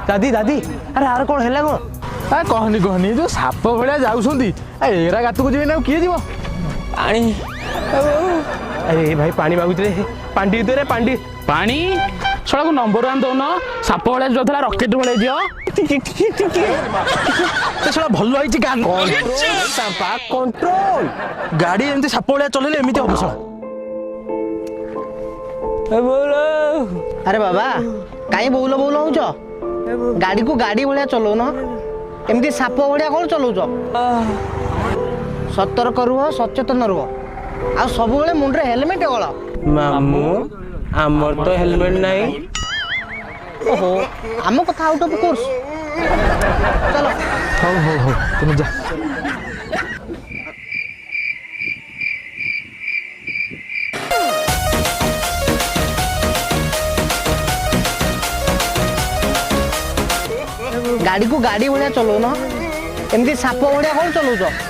दादी दादी अरे यार कौन है कौन कहनी कहनी जो साप भाया जाऊँगी एरा गात को जी किए जीव पानी अरे भाई पानी मागुते पांडी दे रे पांडी पानी छड़ा को नंबर वन दौन साप भाया जो था रकेट भाया झील भल कंट्रोल गाड़ी एमती साप भाया चलेले एमती हम छड़ा अरे बाबा कहीं बोल बोल हो गाड़ी को गाड़ी भाया चलो न एमती साप भाया कौन चलाउच सतर्क रुह सचेतन रुह आ सब मुंडे हेलमेट गल मामू आमर तो हेलमेट नहीं ओहो आम कथा आउट ऑफ कोर्स चलो हो तुम जा गाड़ी को गाड़ी भाया चलो न एमती साप भाया कौन चलाउच